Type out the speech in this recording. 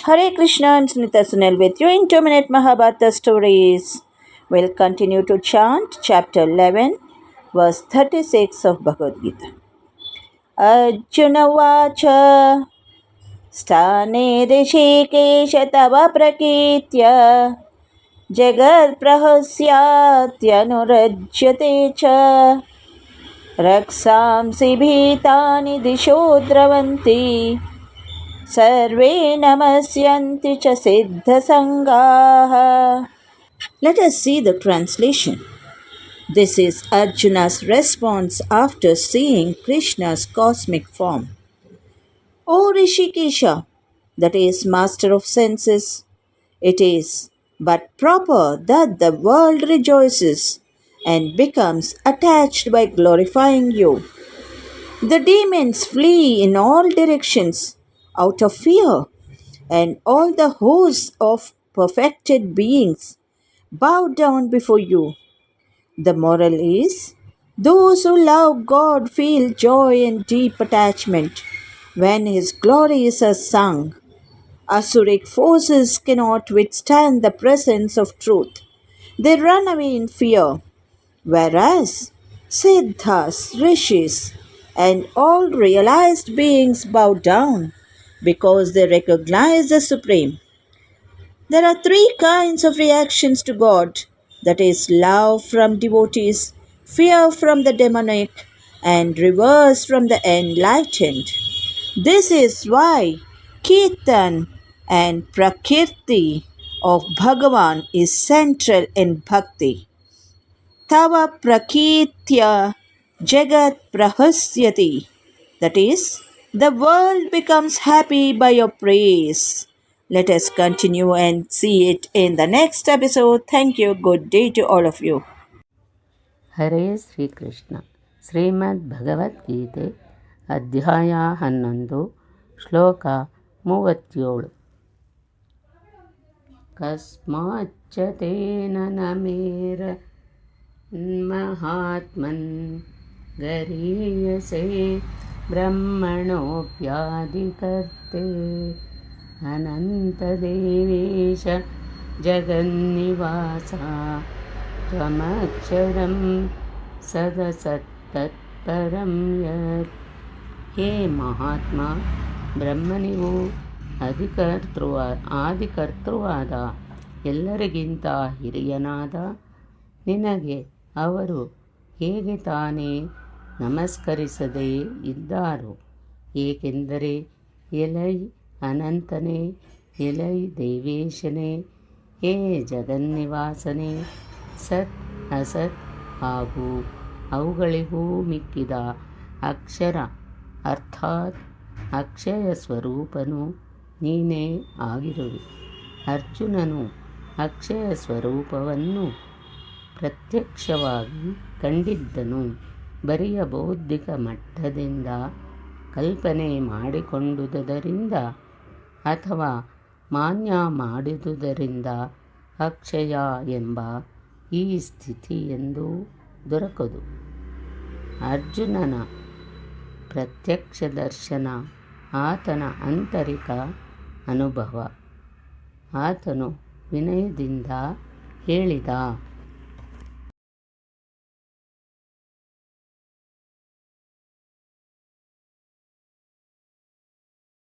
Hare Krishna and Sunita Sunil with you in 2-minute Mahabharata stories. We'll continue to chant chapter 11, verse 36 of Bhagavad Gita. Arjuna Vacha Sthane Rishikesha Tava Prakritya Jagat Prahasyatyanurajyate Cha Raksamsi Bhitani Disho Dravanti Sarve namasyanti cha siddha sangaha. Let us see the translation. This is Arjuna's response after seeing Krishna's cosmic form. O Rishikesha, that is master of senses, it is but proper that the world rejoices and becomes attached by glorifying you. The demons flee in all directions out of fear, and all the hosts of perfected beings bow down before you. The moral is, those who love God feel joy and deep attachment when His glories are sung. Asuric forces cannot withstand the presence of truth. They run away in fear, whereas Siddhas, Rishis, and all realized beings bow down because they recognize the Supreme. There are three kinds of reactions to God, that is, love from devotees, fear from the demonic, and reverse from the enlightened. This is why Kirtan and Prakirti of Bhagavan is central in Bhakti. Tava Prakritya Jagat Prahasyati. That is, the world becomes happy by your praise. Let us continue and see it in the next episode. Thank you. Good day to all of you. ಹರೇ ಶ್ರೀಕೃಷ್ಣ. ಶ್ರೀಮದ್ ಭಗವದ್ಗೀತೆ ಅಧ್ಯಾಯ 11 ಶ್ಲೋಕ 37. ಕಸ್ಮಾಚ್ಚ ತೇನ ನಮೇರ ಮಹಾತ್ಮನ್ ಗರೀಯಸೆ ಬ್ರಹ್ಮಣೋಪ್ಯಾಧಿಕರ್ತೆ ಅನಂತದೇವೇಶ ಜಗನ್ನಿವಾಸ ತ್ವಮಕ್ಷರಂ ಸದಸತ್ತತ್ಪರಂ ಯತ್. ಹೇ ಮಹಾತ್ಮ, ಬ್ರಹ್ಮನಿಗೂ ಆದಿಕರ್ತೃವಾದ ಎಲ್ಲರಿಗಿಂತ ಹಿರಿಯನಾದ ನಿನಗೆ ಅವರು ಹೇಗೆ ತಾನೇ ನಮಸ್ಕರಿಸದೇ ಇದ್ದಾರೋ? ಏಕೆಂದರೆ ಎಲೈ ಅನಂತನೇ, ಎಲೈ ದೇವೇಶನೇ, ಹೇ ಜಗನ್ನಿವಾಸನೇ, ಸತ್ ಅಸತ್ ಹಾಗೂ ಅವುಗಳಿಗೂ ಮಿಕ್ಕಿದ ಅಕ್ಷರ ಅರ್ಥಾತ್ ಅಕ್ಷಯ ಸ್ವರೂಪನು ನೀನೇ ಆಗಿರುವೆ. ಅರ್ಜುನನು ಅಕ್ಷಯ ಸ್ವರೂಪವನ್ನು ಪ್ರತ್ಯಕ್ಷವಾಗಿ ಕಂಡಿದ್ದನು. ಬರಿಯ ಬೌದ್ಧಿಕ ಮಟ್ಟದಿಂದ ಕಲ್ಪನೆ ಮಾಡಿಕೊಂಡುದರಿಂದ ಅಥವಾ ಮಾನ್ಯ ಮಾಡಿದುದರಿಂದ ಅಕ್ಷಯ ಎಂಬ ಈ ಸ್ಥಿತಿ ಎಂದೂ ದೊರಕದು. ಅರ್ಜುನನ ಪ್ರತ್ಯಕ್ಷ ದರ್ಶನ ಆತನ ಆಂತರಿಕ ಅನುಭವ. ಆತನು ವಿನಯದಿಂದ ಹೇಳಿದ,